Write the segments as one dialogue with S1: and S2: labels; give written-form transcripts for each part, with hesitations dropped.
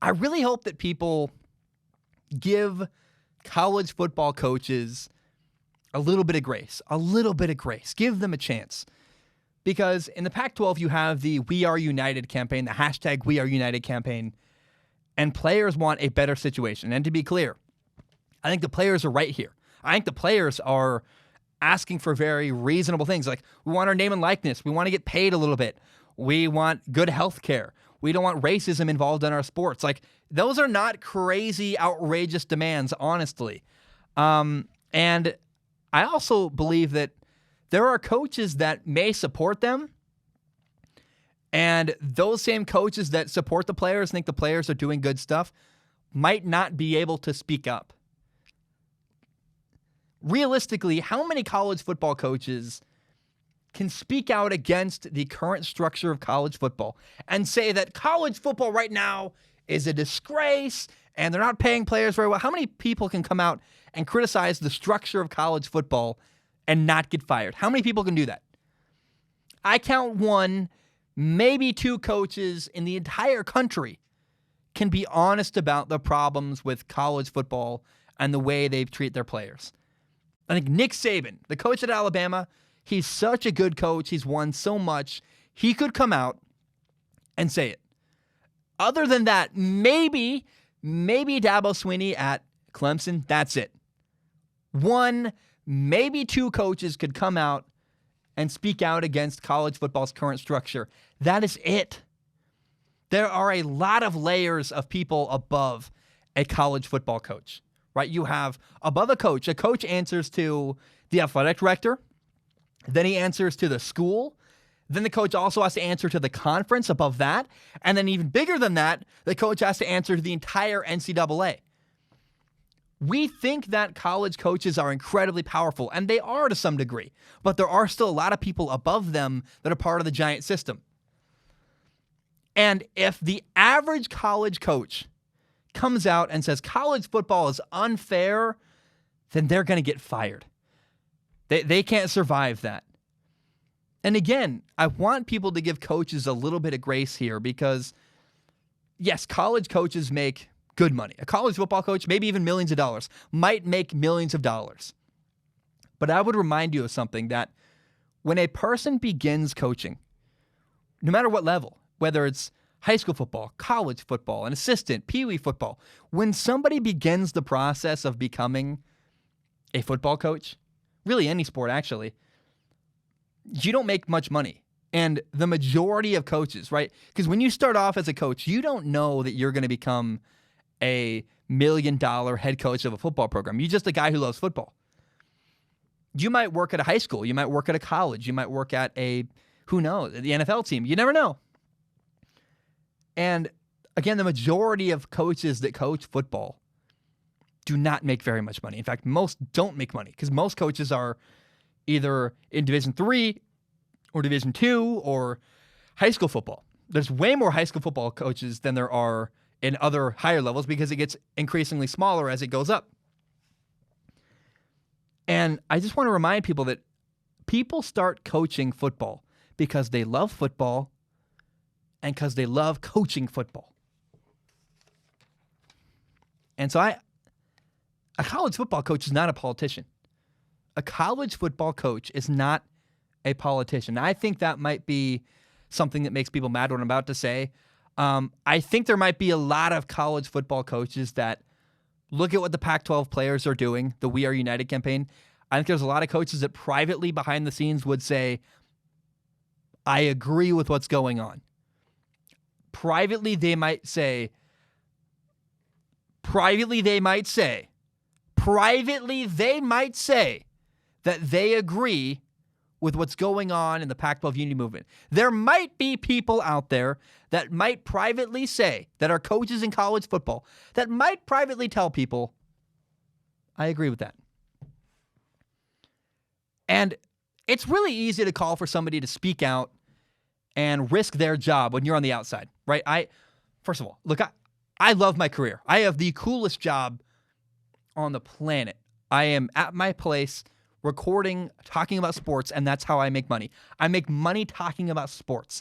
S1: I really hope that people give college football coaches a little bit of grace, Give them a chance. Because in the Pac-12, you have the We Are United campaign, the hashtag We Are United campaign, and players want a better situation. And to be clear, I think the players are right here. I think the players are asking for very reasonable things. Like, we want our name and likeness. We want to get paid a little bit. We want good health care. We don't want racism involved in our sports. Like, those are not crazy, outrageous demands, honestly. And I also believe that there are coaches that may support them, and those same coaches that support the players, think the players are doing good stuff, might not be able to speak up. Realistically, how many college football coaches can speak out against the current structure of college football and say that college football right now is a disgrace and they're not paying players very well? How many people can come out and criticize the structure of college football and not get fired? How many people can do that? I count one, maybe two coaches in the entire country can be honest about the problems with college football and the way they treat their players. I think Nick Saban, the coach at Alabama, he's such a good coach. He's won so much. He could come out and say it. Other than that, maybe Dabo Swinney at Clemson. That's it. One, maybe two coaches could come out and speak out against college football's current structure. That is it. There are a lot of layers of people above a college football coach, right? You have above a coach answers to the athletic director. Then he answers to the school. Then the coach also has to answer to the conference above that. And then even bigger than that, the coach has to answer to the entire NCAA. We think that college coaches are incredibly powerful, and they are to some degree, but there are still a lot of people above them that are part of the giant system. And if the average college coach comes out and says college football is unfair, then they're going to get fired. They can't survive that. And again, I want people to give coaches a little bit of grace here because, yes, college coaches make good money. A college football coach, maybe even millions of dollars, might make millions of dollars. But I would remind you of something, that when a person begins coaching, no matter what level, whether it's high school football, college football, an assistant, peewee football, when somebody begins the process of becoming a football coach, really any sport actually, you don't make much money. And the majority of coaches, right? Because when you start off as a coach, you don't know that you're going to become a $1 million head coach of a football program. You're just a guy who loves football. You might work at a high school. You might work at a college. You might work at the NFL team. You never know. And again, the majority of coaches that coach football do not make very much money. In fact, most don't make money because most coaches are either in Division III or Division II or high school football. There's way more high school football coaches than there are in other higher levels because it gets increasingly smaller as it goes up. And I just want to remind people that people start coaching football because they love football and because they love coaching football. And so a college football coach is not a politician. A college football coach is not a politician. I think that might be something that makes people mad what I'm about to say. I think there might be a lot of college football coaches that look at what the Pac-12 players are doing, the We Are United campaign. I think there's a lot of coaches that privately behind the scenes would say, I agree with what's going on. Privately, they might say that they agree with what's going on in the Pac-12 unity movement. There might be people out there that might privately say, that are coaches in college football, that might privately tell people, I agree with that. And it's really easy to call for somebody to speak out and risk their job when you're on the outside, right? First of all, look, I love my career. I have the coolest job on the planet. I am at my place recording, talking about sports, and that's how I make money. I make money talking about sports.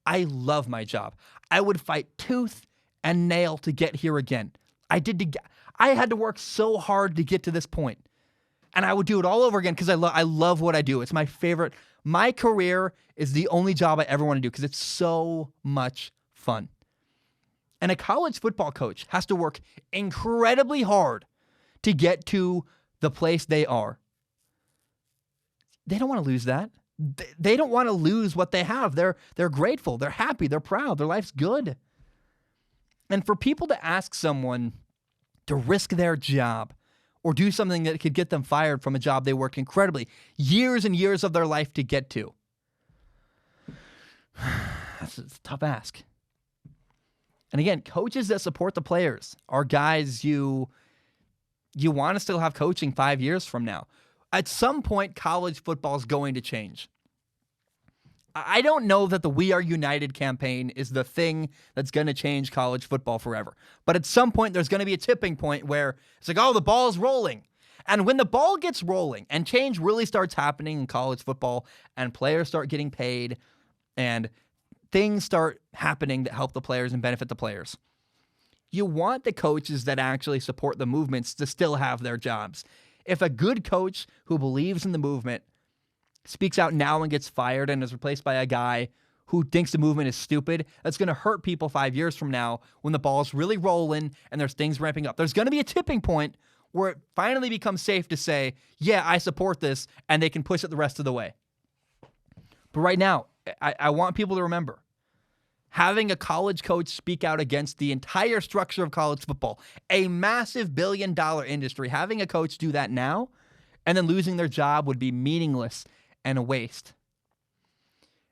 S1: I love my job. I would fight tooth and nail to get here again. I had to work so hard to get to this point. And I would do it all over again because I love what I do. It's my favorite. My career is the only job I ever want to do because it's so much fun. And a college football coach has to work incredibly hard to get to the place they are. They don't want to lose that. They don't want to lose what they have. They're grateful. They're happy. They're proud. Their life's good. And for people to ask someone to risk their job or do something that could get them fired from a job they worked incredibly years and years of their life to get to, that's a tough ask. And again, coaches that support the players are guys you want to still have coaching 5 years from now. At some point, college football is going to change. I don't know that the We Are United campaign is the thing that's going to change college football forever. But at some point, there's going to be a tipping point where it's like, oh, the ball's rolling. And when the ball gets rolling and change really starts happening in college football and players start getting paid and things start happening that help the players and benefit the players, you want the coaches that actually support the movements to still have their jobs. If a good coach who believes in the movement speaks out now and gets fired and is replaced by a guy who thinks the movement is stupid, that's going to hurt people 5 years from now when the ball's really rolling and there's things ramping up. There's going to be a tipping point where it finally becomes safe to say, yeah, I support this, and they can push it the rest of the way. But right now, I want people to remember, having a college coach speak out against the entire structure of college football, a massive billion-dollar industry, having a coach do that now and then losing their job would be meaningless and a waste.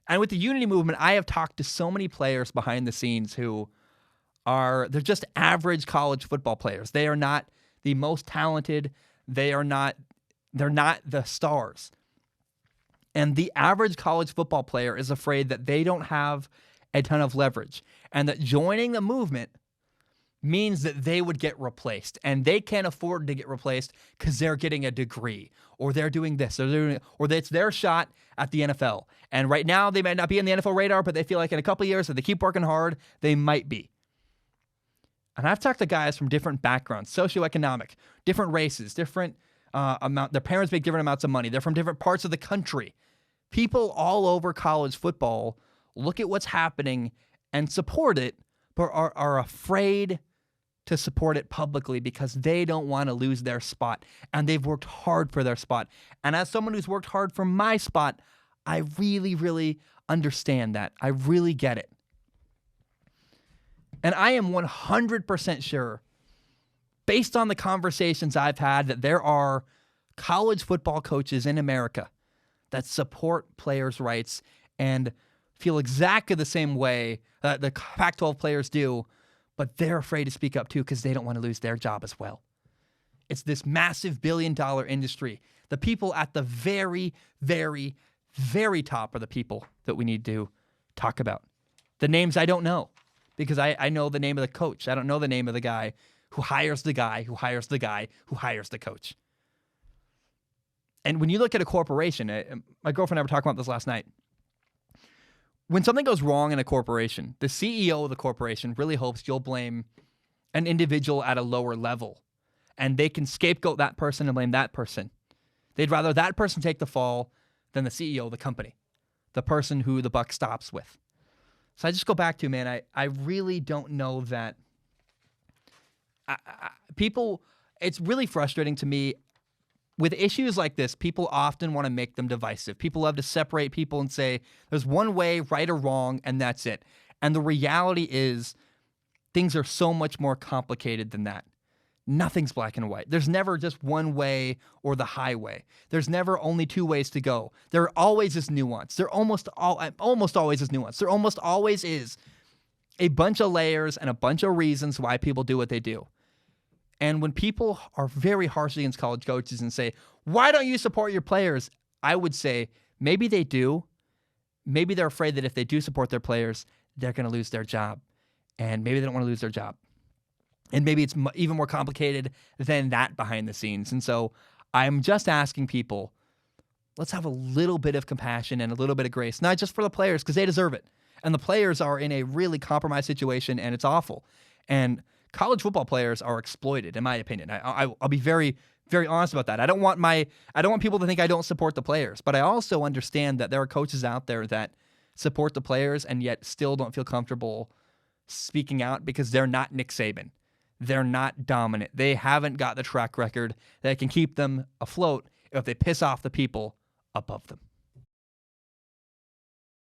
S1: And with the unity movement, I have talked to so many players behind the scenes who they're just average college football players. They are not the most talented. They're not the stars. And the average college football player is afraid that they don't have a ton of leverage and that joining the movement means that they would get replaced, and they can't afford to get replaced because they're getting a degree or they're doing this or it's their shot at the NFL. And right now they might not be on the NFL radar, but they feel like in a couple of years, if they keep working hard, they might be. And I've talked to guys from different backgrounds, socioeconomic, different races, different their parents make different amounts of money. They're from different parts of the country. People all over college football look at what's happening and support it, but are afraid to support it publicly because they don't want to lose their spot, and they've worked hard for their spot. And as someone who's worked hard for my spot, I really, really understand that. I really get it. And I am 100% sure, based on the conversations I've had, that there are college football coaches in America that support players' rights and feel exactly the same way that the Pac-12 players do, but they're afraid to speak up too because they don't want to lose their job as well. It's this massive billion-dollar industry. The people at the very, very, very top are the people that we need to talk about. The names I don't know because I know the name of the coach. I don't know the name of the guy who hires the guy who hires the guy who hires the coach. And when you look at a corporation, my girlfriend and I were talking about this last night. When something goes wrong in a corporation, the CEO of the corporation really hopes you'll blame an individual at a lower level, and they can scapegoat that person and blame that person. They'd rather that person take the fall than the CEO of the company, the person who the buck stops with. So I just go back to, man, I really don't know that people, it's really frustrating to me. With issues like this, people often want to make them divisive. People love to separate people and say, there's one way, right or wrong, and that's it. And the reality is, things are so much more complicated than that. Nothing's black and white. There's never just one way or the highway. There's never only two ways to go. There always is nuance. There almost always is nuance. There almost always is a bunch of layers and a bunch of reasons why people do what they do. And when people are very harsh against college coaches and say, why don't you support your players? I would say maybe they do. Maybe they're afraid that if they do support their players, they're going to lose their job. And maybe they don't want to lose their job. And maybe it's even more complicated than that behind the scenes. And so I'm just asking people, let's have a little bit of compassion and a little bit of grace, not just for the players, because they deserve it. And the players are in a really compromised situation, and it's awful. And college football players are exploited, in my opinion. I'll be very, very honest about that. I don't want people to think I don't support the players, but I also understand that there are coaches out there that support the players and yet still don't feel comfortable speaking out because they're not Nick Saban. They're not dominant. They haven't got the track record that can keep them afloat if they piss off the people above them.